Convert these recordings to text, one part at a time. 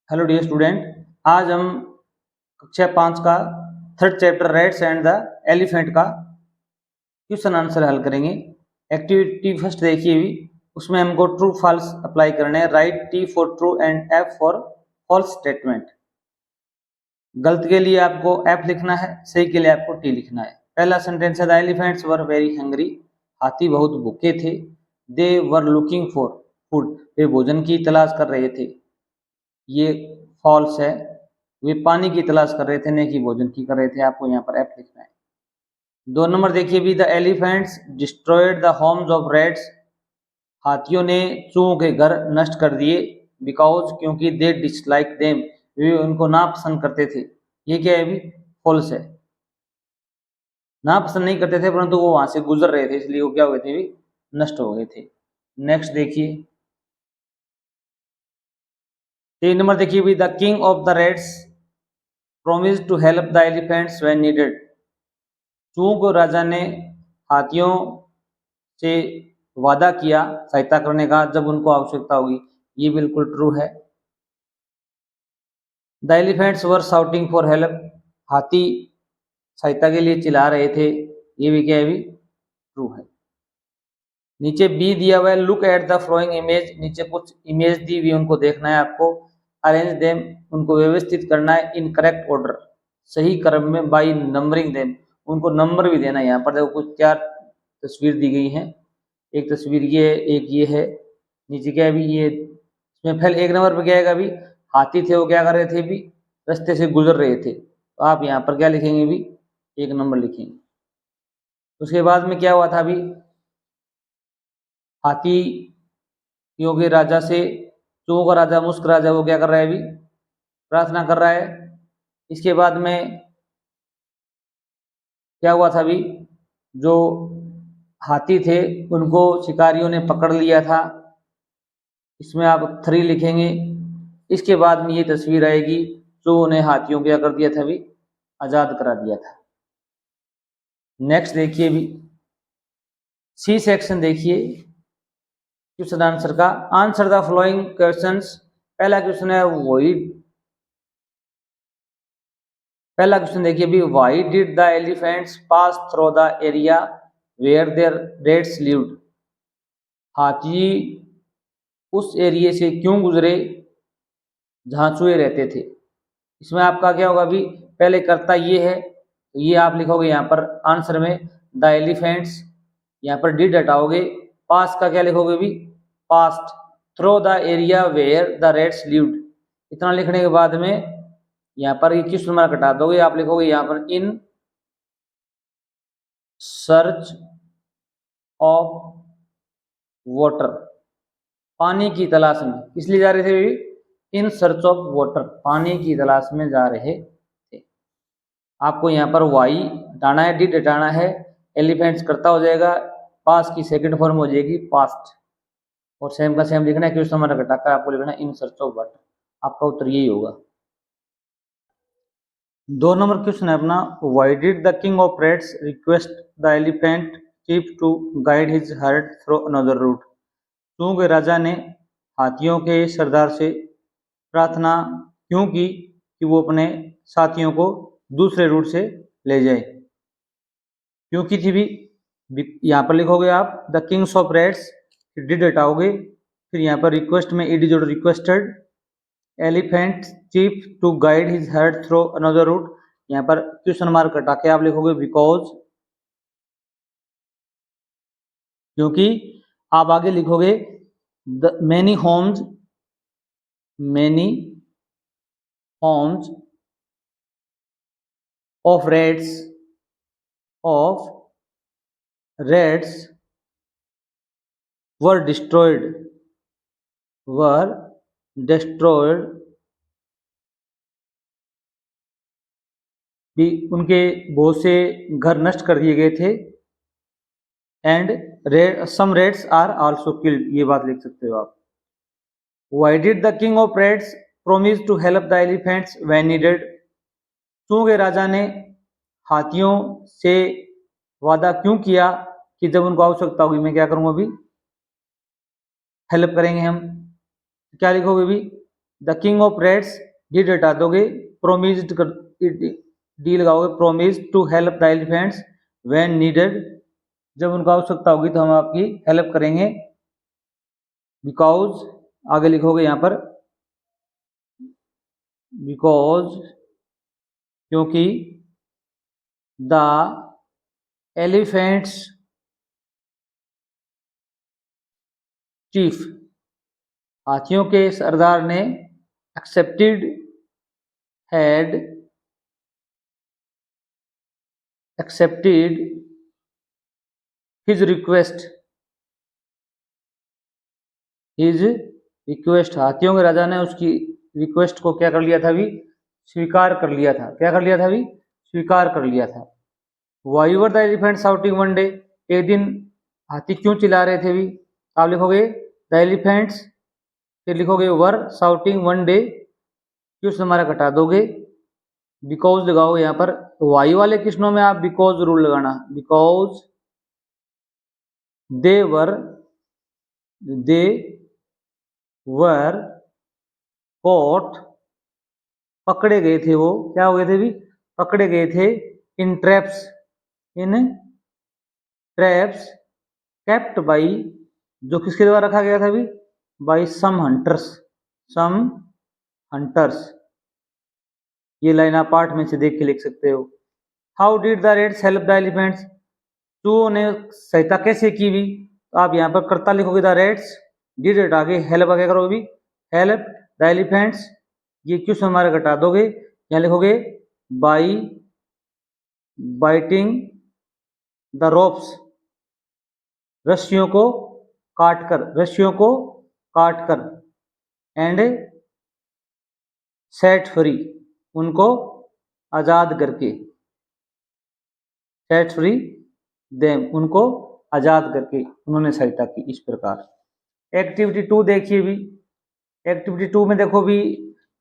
Hello dear student, आज हम कक्षा 5 का third chapter rats and the elephant का क्वेश्चन आंसर हल करेंगे। एक्टिविटी फर्स्ट देखिए भी, उसमें हमको ट्रू फॉल्स अप्लाई करने हैं। Right T for true and F for false statement. गलत के लिए आपको एफ लिखना है, सही के लिए आपको टी लिखना है। पहला सेंटेंस है the elephants were very hungry. हाथी बहुत भूखे थे। दे वर लुकिंग फॉर फूड। वे भोजन की तलाश कर रहे थे। ये फॉल्स है। वे पानी की तलाश कर रहे थे, नहीं कि भोजन की कर रहे थे। आपको यहाँ पर एफ लिखना है। 2 नंबर देखिए भी, the elephants destroyed the homes of rats. हाथियों ने चूहों के घर नष्ट कर दिए। बिकॉज क्योंकि दे डिसलाइक देम, वे उनको ना पसंद करते थे। ये क्या है भी, फॉल्स है। ना पसंद नहीं करते थे, परंतु वो वहां से गुजर रहे थे, इसलिए वो क्या हुए थे भी, नष्ट हो गए थे। नेक्स्ट देखिए 3 नंबर देखिए भी, the king of the rats promised to help the elephants when needed। चूहों को राजा ने हाथियों से वादा किया सहायता करने का जब उनको आवश्यकता होगी। ये बिल्कुल ट्रू है। The elephants were shouting for help. हाथी सहायता के लिए चिल्ला रहे थे। ये भी क्या है भी, ट्रू है। नीचे बी दिया हुआ है, look at the flowing image. नीचे कुछ इमेज दी हुई, उनको देखना है आपको। अरेंज देम, उनको व्यवस्थित करना है। इन करेक्ट ऑर्डर, सही क्रम में। बाई नंबरिंग देम, उनको नंबर भी देना है। यहाँ पर देखो कुछ 4 तस्वीर दी गई हैं। एक तस्वीर ये है, एक ये है। नीचे क्या है भी, ये इसमें पहले 1 नंबर पे क्या आएगा भी, हाथी थे, वो क्या कर रहे थे भी, रास्ते से गुजर रहे थे। तो आप यहाँ पर क्या लिखेंगे भी, 1 नंबर लिखेंगे। उसके बाद में क्या हुआ था भी, हाथियों के राजा से चूहों का राजा मुस्क राजा वो क्या कर रहा है अभी, प्रार्थना कर रहा है। इसके बाद में क्या हुआ था अभी, जो हाथी थे उनको शिकारियों ने पकड़ लिया था। इसमें आप 3 लिखेंगे। इसके बाद में ये तस्वीर आएगी, चूहों ने हाथियों को क्या कर दिया था अभी, आजाद करा दिया था। नेक्स्ट देखिए भी, सी सेक्शन देखिए क्वेश्चन आंसर का। Answer the following questions. पहला क्वेश्चन है वही, पहला क्वेश्चन देखिए भी, why did the elephants pass through the area where their rats lived. हाथी उस एरिया से क्यों गुजरे जहां चूहे रहते थे। इसमें आपका क्या होगा भी, पहले कर्ता ये है, तो ये आप लिखोगे यहाँ पर आंसर में द एलिफेंट्स। यहाँ पर डिड हटाओगे, पास का क्या लिखोगे भी, passed through the area where the rats lived. इतना लिखने के बाद में यहाँ पर 21 नंबर हटा दोगे। आप लिखोगे यहाँ पर इन सर्च ऑफ वाटर। पानी की तलाश में, इसलिए जा रहे थे, इन सर्च ऑफ वाटर, पानी की तलाश में जा रहे थे। आपको यहाँ पर वाई हटाना है, डिड हटाना है, एलिफेंट्स करता हो जाएगा, पास की सेकंड फॉर्म हो जाएगी पास्ट, और सेम का सेम लिखना है। क्वेश्चन नंबर घटाकर आपको लिखना है इन सर्च ऑफ वाटर। आपका उत्तर यही होगा। 2 नंबर क्वेश्चन है अपना, why did the king of rats request the elephant chief to guide his herd through another route. चूहों के राजा ने हाथियों के सरदार से प्रार्थना क्यों की कि वो अपने साथियों को दूसरे रूट से ले जाए। क्योंकि थी भी, यहाँ पर लिखोगे आप the kings of Reds, did हटाओगे, फिर यहाँ पर रिक्वेस्ट में it is requested elephant chief to guide his herd through another route. यहाँ पर क्वेश्चन मार्क हटा के आप लिखोगे बिकॉज, क्योंकि। आप आगे लिखोगे the many homes of rats were destroyed भी, उनके बहुत से घर नष्ट कर दिए गए थे। And some rats are also killed, ये बात लिख सकते हो आप। Why did the king of rats promise to help the elephants when needed. चूहों के राजा ने हाथियों से वादा क्यों किया कि जब उनको आवश्यकता होगी मैं क्या करूंगा अभी, हेल्प करेंगे हम। क्या लिखोगे भी, the king of Reds, did हटा दोगे, प्रोमिस्ड कर डी लगाओगे, promised to help the elephants when needed, जब उनको आवश्यकता होगी तो हम आपकी हेल्प करेंगे। बिकॉज आगे लिखोगे यहाँ पर, बिकॉज क्योंकि, द एलिफेंट्स चीफ, हाथियों के सरदार ने, accepted had accepted his request, his request, हाथियों के राजा ने उसकी रिक्वेस्ट को क्या कर लिया था अभी, स्वीकार कर लिया था। क्या कर लिया था अभी, स्वीकार कर लिया था। Why were the elephant shouting one day, एक दिन हाथी क्यों चिल्ला रहे थे अभी, आप लिखोगे द एलिफेंट्स, फिर लिखोगे वर शाउटिंग वन डे, क्यों से हमारा घटा दोगे, बिकॉज लगाओगे यहाँ पर। वाई वाले किस्मों में आप बिकॉज जरूर लगाना, बिकॉज दे वर कॉट, पकड़े गए थे वो, क्या हो गए थे भी, पकड़े गए थे, इन ट्रैप्स, केप्ट बाई, जो किसके द्वारा रखा गया था अभी, बाई सम हंटर्स। ये लाइन आप पार्ट में से देख के लिख सकते हो। How did the Reds help the elephants, चूहों ने सहायता कैसे की भी, तो आप यहाँ पर कर्ता लिखोगे द रेड्स, डिड हटा के हेल्प क्या करोगे भी, हेल्प द एलिफेंट्स, ये क्यों से हमारा घटा दोगे, यहाँ लिखोगे बाई बाइटिंग द रोप्स, रस्सियों को काटकर, एंड सेट फ्री, उनको आजाद करके, सेट फ्री देम, उनको आजाद करके उन्होंने सहायता की। इस प्रकार एक्टिविटी 2 देखिए भी, एक्टिविटी 2 में देखो भी,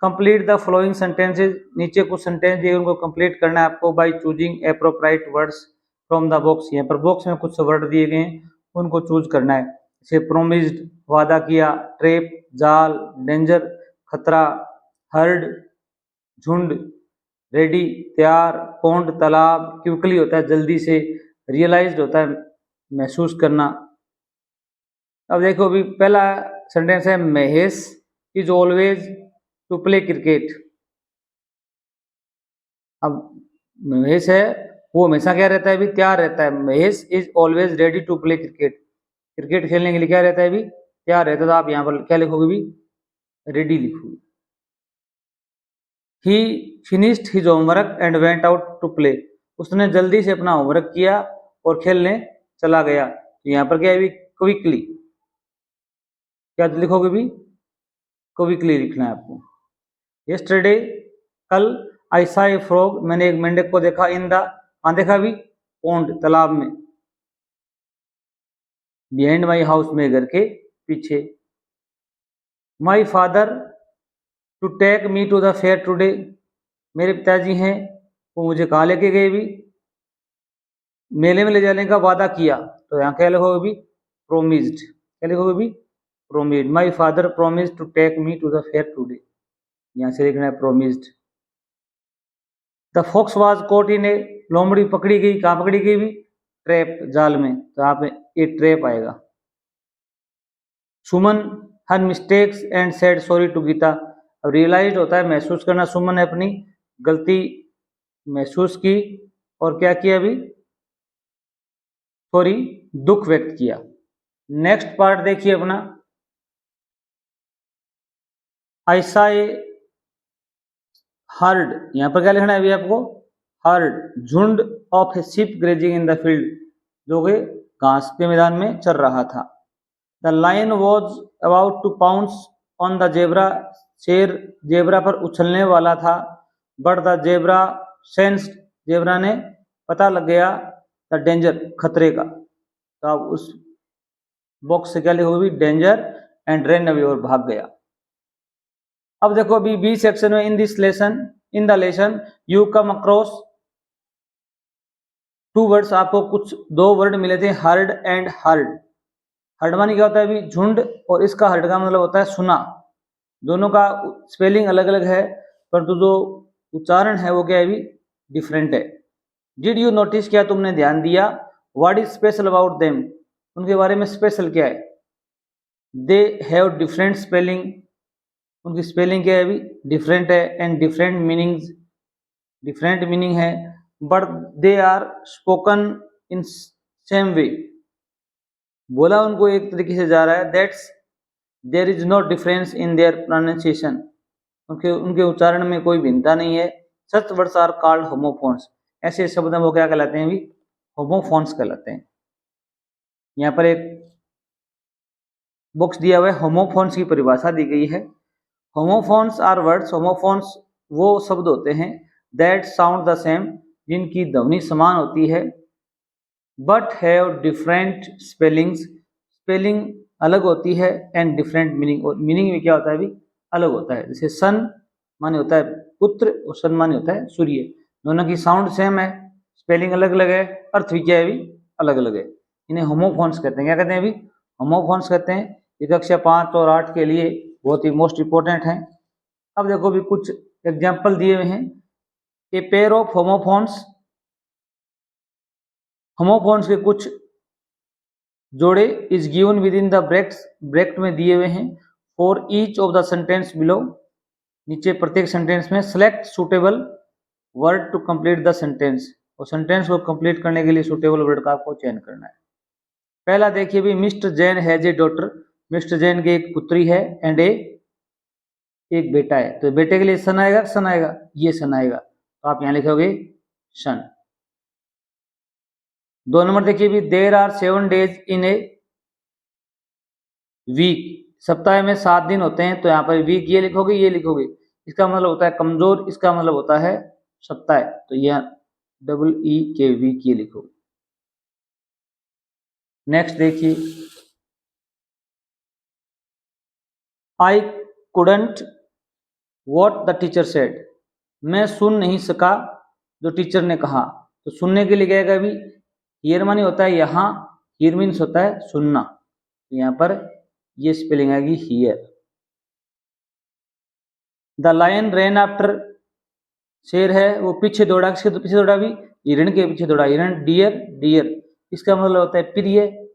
कंप्लीट द फॉलोइंग सेंटेंसेस, नीचे कुछ सेंटेंस दिए उनको कंप्लीट करना है आपको by choosing appropriate words from the box. यहाँ पर बॉक्स में कुछ वर्ड दिए गए हैं, उनको चूज करना है। जैसे प्रोमिस्ड, वादा किया, ट्रैप, जाल, डेंजर, खतरा, हर्ड, झुंड, रेडी, तैयार, पौंड, तालाब, क्विकली होता है जल्दी से, रियलाइज्ड होता है महसूस करना। अब देखो अभी पहला सेंटेंस है, Mahesh is always to play cricket. अब महेश है वो हमेशा क्या रहता है अभी, तैयार रहता है। Mahesh is always ready to play cricket, cricket खेलने के लिए क्या रहता है अभी, तैयार रहता है। तो आप यहाँ पर क्या लिखोगे भी, रेडी लिखोगे। He finished his homework and went out to play, उसने जल्दी से अपना होमवर्क किया और खेलने चला गया। तो यहाँ पर क्या है भी, क्विकली, क्या लिखोगे भी, क्विकली लिखना है आपको। यस्टरडे, कल, आई सॉ ए फ्रॉग, मैंने एक मेंढक को देखा, इन द, देखा भी, पॉन्ड, तालाब में, बिहाइंड माई हाउस, में घर के पीछे। My father to take me to the fair today, मेरे पिताजी हैं वो मुझे कहाँ लेके गए भी, मेले में ले जाने का वादा किया। तो यहाँ क्या लिखोगे भी, प्रोमिस्ड, क्या लिखोगे भी, promised. My father promised to take me to the fair today, यहाँ से लिखना है promised. The fox was caught in a, लोमड़ी पकड़ी गई, कहाँ पकड़ी गई भी, ट्रैप, जाल में। तो यहाँ पे ये ट्रैप आएगा। Suman her mistakes and said sorry to Gita, अब रियलाइज होता है महसूस करना, सुमन ने अपनी गलती महसूस की और क्या किया अभी, सॉरी, दुख व्यक्त किया। नेक्स्ट पार्ट देखिए अपना, आई सॉ ए हर्ड, यहाँ पर क्या लिखना है अभी आपको, हर्ड, झुंड of a sheep grazing in the field, जो कि घास के मैदान में चल रहा था। The lion was about to pounce on the zebra, शेर जेब्रा पर उछलने वाला था। But the zebra sensed, zebra ने पता लग गया, द डेंजर, खतरे का। तो आप उस बॉक्स से क्या लिखोगे, डेंजर, एंड रन अवे, और भाग गया। अब देखो अभी बी सेक्शन में, in this lesson, in the lesson you come across two words, आपको कुछ दो वर्ड मिले थे, हर्ड एंड हर्ड। हर्ड मानी क्या होता है अभी, झुंड, और इसका हर्ड का मतलब होता है सुना। दोनों का स्पेलिंग अलग अलग है, परंतु जो उच्चारण है वो क्या है भी डिफरेंट है। डिड यू नोटिस, क्या तुमने ध्यान दिया, what is special about them, उनके बारे में स्पेशल क्या है। दे हैव डिफरेंट स्पेलिंग, उनकी स्पेलिंग क्या है भी डिफरेंट है, and different meanings, different meaning है, but they are spoken in same way, बोला उनको एक तरीके से जा रहा है। That's there is no difference in their pronunciation, उनके उनके उच्चारण में कोई भिन्नता नहीं है। Such words are called homophones, ऐसे शब्द हैं वो क्या कहलाते हैं भी होमोफोन्स कहलाते हैं। यहाँ पर एक बॉक्स दिया हुआ है, होमोफोन्स की परिभाषा दी गई है। होमोफोन्स आर वर्ड्स, होमोफोन्स वो शब्द होते हैं दैट साउंड द सेम, जिनकी ध्वनि समान होती है, but have different spellings, spelling अलग होती है, एंड डिफरेंट मीनिंग, और मीनिंग में क्या होता है भी अलग होता है। जैसे सन माने होता है पुत्र और सन माने होता है सूर्य, दोनों की साउंड सेम है, स्पेलिंग अलग अलग है, अर्थ भी क्या है भी अलग अलग है। इन्हें होमोफोन्स कहते हैं। क्या कहते हैं अभी होमोफोन्स कहते हैं। ये कक्षा 5 और 8 के लिए बहुत ही मोस्ट इंपॉर्टेंट है। अब देखो भी कुछ एग्जाम्पल दिए हुए हैं। A pair of homophones, homophones के कुछ जोड़े is given with in the brackets, bracket में दिए हुए हैं। For each of the sentence below, नीचे प्रत्येक सेंटेंस में select suitable word to complete the sentence, और सेंटेंस को कंप्लीट करने के लिए सुटेबल वर्ड का आपको चयन करना है। पहला देखिए भी mister Jain has a daughter, mister Jain की एक पुत्री है, एंड एक बेटा है, तो बेटे के लिए सन आएगा, सन आएगा, ये सन आएगा, तो आप यहां लिखोगे सन। 2 नंबर देखिए भी there are 7 days in a week, सप्ताह में 7 दिन होते हैं, तो यहाँ पर वीक ये लिखोगे, ये लिखोगे, इसका मतलब होता है कमजोर, इसका मतलब होता है सप्ताह, तो यह डबल ई के वीक ये लिखोगे। नेक्स्ट देखिए, I couldn't what the teacher said, मैं सुन नहीं सका जो टीचर ने कहा, तो सुनने के लिए क्या है अभी हियर मानी होता है यहाँ, हियर मीन्स होता है सुनना, तो यहाँ पर ये स्पेलिंग आएगी here. The lion ran after, शेर है वो पीछे दौड़ा, किसके तो पीछे दौड़ा भी हिरण के पीछे दौड़ा, हिरण डियर, डियर इसका मतलब होता है प्रिय,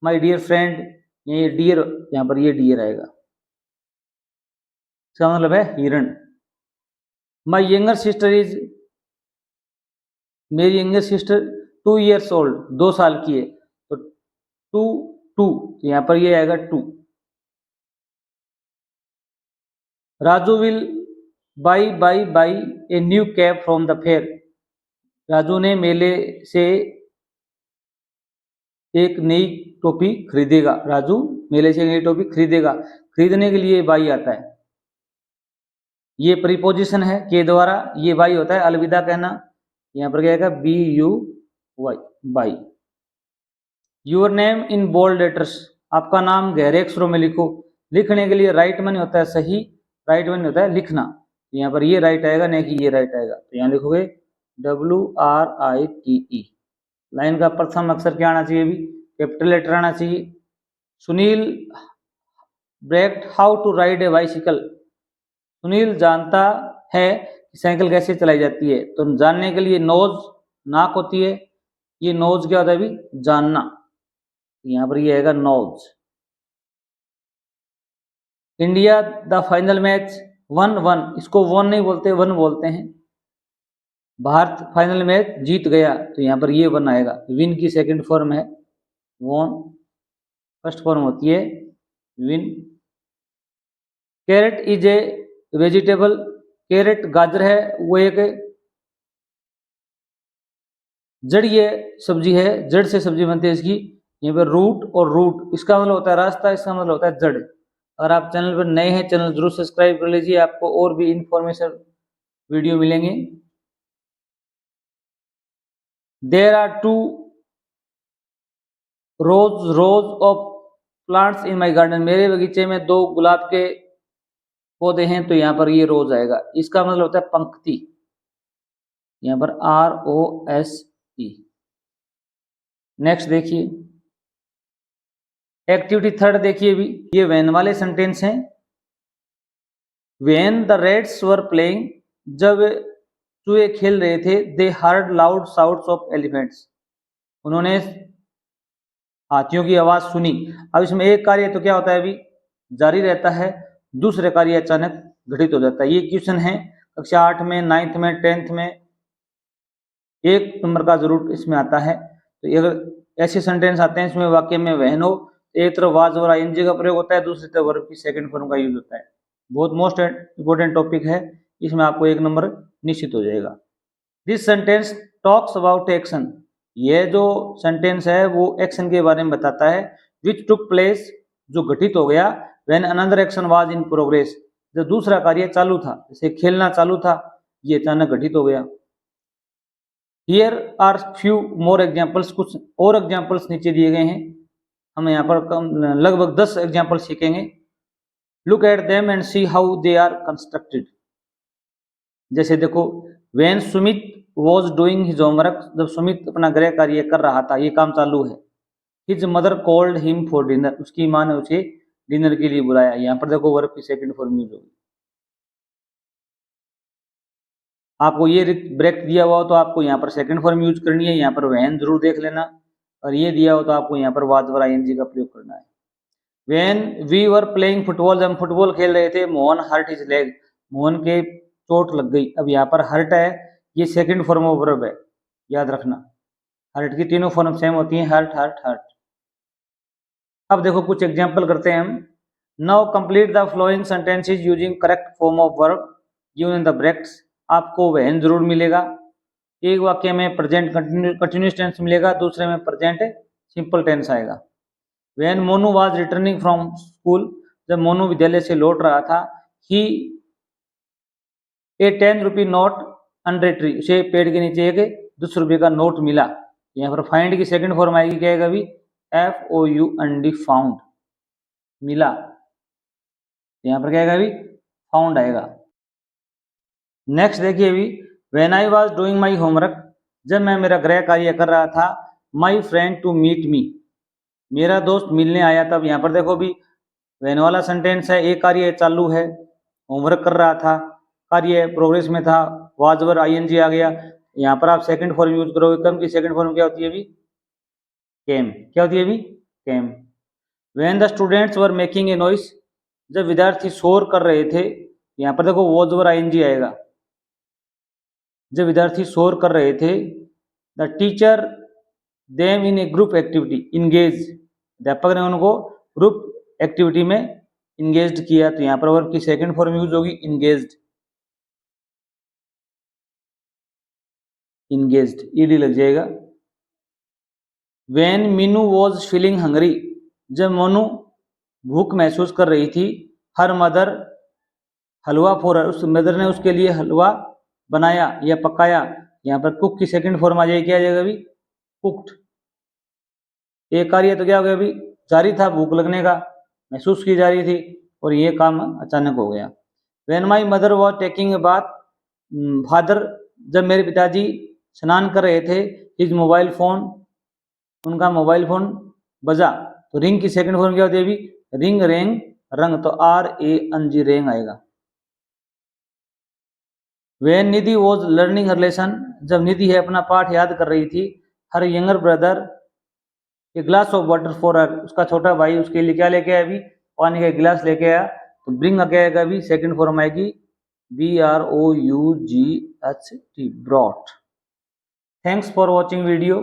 माय डियर फ्रेंड, ये डियर, यहाँ पर ये डियर आएगा, इसका मतलब है हिरण। माय यंगर सिस्टर इज, मेरी यंगर सिस्टर 2 years ओल्ड, 2 साल की है, तो टू टू, तो यहाँ पर ये आएगा 2। Raju will by a new cap from the fair, Raju ने मेले से एक नई टोपी खरीदेगा, राजू मेले से एक नई टोपी खरीदेगा, खरीदने के लिए बाई आता है, ये प्रीपोजिशन है के द्वारा, ये बाई होता है अलविदा कहना, यहाँ पर क्या आएगा B U Y, buy. Your name in bold letters, आपका नाम गहरे अक्षरों में लिखो, लिखने के लिए राइट मानी होता है सही, राइट मानी होता है लिखना, तो यहाँ पर ये राइट आएगा, नहीं कि ये राइट आएगा, तो यहाँ लिखोगे WRITE। लाइन का प्रथम अक्षर क्या आना चाहिए भी कैपिटल लेटर आना चाहिए। Sunil bracket how to ride a bicycle, Sunil जानता है कि साइकिल कैसे चलाई जाती है, तो जानने के लिए नोज, नाक होती है, ये नोज क्या होता है भी जानना, यहाँ पर ये आएगा knows. India the final match 1-1, इसको 1 नहीं बोलते 1 बोलते हैं, भारत फाइनल मैच जीत गया, तो यहाँ पर ये 1 आएगा, विन की सेकंड फॉर्म है वॉन, फर्स्ट फॉर्म होती है win. Carrot is a vegetable, carrot गाजर है वो एक जड़ीय सब्जी है, जड़ से सब्जी बनती है इसकी, यहाँ पर रूट और रूट इसका मतलब होता है रास्ता, इसका मतलब होता है जड़। अगर आप चैनल पर नए हैं, चैनल जरूर सब्सक्राइब कर लीजिए, आपको और भी इंफॉर्मेशन वीडियो मिलेंगे। There are 2 rows of plants in my garden, मेरे बगीचे में 2 गुलाब के पौधे हैं, तो यहाँ पर ये रोज आएगा, इसका मतलब होता है पंक्ति, यहाँ पर ROSE। नेक्स्ट देखिए, एक्टिविटी 3 देखिए भी, ये वैन वाले सेंटेंस हैं, When the rats were playing, जब चूहे खेल रहे थे, they heard loud shouts of elephants. उन्होंने हाथियों की आवाज सुनी। अब इसमें एक कार्य तो क्या होता है, अभी जारी रहता है, दूसरे कार्य अचानक घटित हो जाता है। ये क्वेश्चन है कक्षा 8 में, 9th में, 10th में, 1 नंबर का जरूर इसमें आता है। तो अगर ऐसे सेंटेंस आते हैं इसमें वाक्य में वहन हो, एक तरफ वाज और आईएनजी का प्रयोग होता है, दूसरी तरफ वर्ब की सेकंड फॉर्म का यूज होता है। बहुत मोस्ट इंपोर्टेंट टॉपिक है, इसमें आपको 1 नंबर निश्चित हो जाएगा। This sentence talks about action, यह जो सेंटेंस है वो एक्शन के बारे में बताता है। विच टुक प्लेस, जो घटित हो गया, when another action was in progress, जब दूसरा कार्य चालू था, जैसे खेलना चालू था, ये अचानक घटित हो गया। Here are few more examples, कुछ और एग्जाम्पल्स नीचे दिए गए हैं, हम यहाँ पर लगभग 10 एग्जाम्पल सीखेंगे। Look at them and see how they are constructed. जैसे देखो, when Sumit was doing his homework, जब सुमित अपना गृह कार्य कर रहा था, ये काम चालू है। His mother called him for dinner, उसकी माँ ने उसे डिनर के लिए बुलाया। यहाँ पर देखो वर्ब की सेकंड फॉर्म यूज होगी। आपको ये ब्रेक दिया हुआ हो तो आपको यहाँ पर सेकंड फॉर्म यूज करनी है, यहाँ पर वहन जरूर देख लेना, और ये दिया हो तो आपको यहाँ पर वाज वर आईएनजी का प्रयोग करना है। When we were playing football, जब हम फुटबॉल खेल रहे थे, Mohan hurt his leg, Mohan के चोट लग गई। अब यहाँ पर हर्ट है, ये सेकंड फॉर्म ऑफ वर्ब है, याद रखना। हर्ट की तीनों फॉर्म सेम होती हैं, हर्ट हर्ट हर्ट। अब देखो कुछ एग्जाम्पल करते हैं हम। Now complete the flowing sentences using correct form of verb given in the brackets. आपको वहन जरूर मिलेगा, एक वाक्य में प्रेजेंट कंटिन्यूअस टेंस मिलेगा, दूसरे में प्रेजेंट सिंपल टेंस आएगा। When Monu was returning from school, जब मोनू विद्यालय से लौट रहा था, ही ए 10 रुपी नोट अंडर ट्री, उसे पेड़ के नीचे एक 10 रुपये का नोट मिला। यहाँ पर फाइंड की सेकंड फॉर्म आएगी, क्या आएगा अभी, FOUND, फाउंड, मिला। यहाँ पर क्या आएगा अभी, फाउंड आएगा। नेक्स्ट देखिए अभी, when I was doing my homework, जब मैं मेरा गृह कार्य कर रहा था, my friend to meet me, मेरा दोस्त मिलने आया। तब यहाँ पर देखो भी व्हेन वाला सेंटेंस है, एक कार्य चालू है, होमवर्क कर रहा था, कार्य प्रोग्रेस में था, वाज वर आईएनजी आ गया। यहाँ पर आप सेकंड फॉर्म यूज करोगे, कम की सेकंड फॉर्म क्या होती है अभी, केम। क्या होती है अभी, came. When the students were making a noise, जब विद्यार्थी शोर कर रहे थे, यहाँ पर देखो वाज वर आईएनजी आएगा। जब विद्यार्थी शोर कर रहे थे, the teacher them in A group activity engage, अध्यापक ने उनको ग्रुप एक्टिविटी में इंगेज्ड किया। तो यहाँ पर वर्ब की सेकंड फॉर्म यूज होगी इंगेज्ड, इंगेज्ड, ईडी लग जाएगा। When Meenu was feeling Hungary, जब मोनू भूख महसूस कर रही थी, her mother halwa for her, उस मदर ने उसके लिए हलवा बनाया या पकाया। यहाँ पर कुक की सेकंड फॉर्म आ जाएगी, क्या आ जाएगा अभी, कुक्ड। एक कार्य तो क्या हो गया अभी, जारी था, भूख लगने का, महसूस की जा रही थी, और ये काम अचानक हो गया। When my mother was taking a bath, father, जब मेरे पिताजी स्नान कर रहे थे, हिज मोबाइल फोन, उनका मोबाइल फोन बजा। तो रिंग की सेकंड फॉर्म क्या होती है अभी, रिंग, रेंग, रंग, तो RANG, रेंग आएगा। When Nidhi was learning her lesson, जब निधि है अपना पाठ याद कर रही थी, her younger brother a glass of water for her, उसका छोटा भाई उसके लिए क्या लेके आया अभी, पानी का गिलास लेके आया। तो ब्रिंग क्या आएगा अभी, सेकंड फॉर्म आएगी BROUGHT, brought. Thanks for watching video.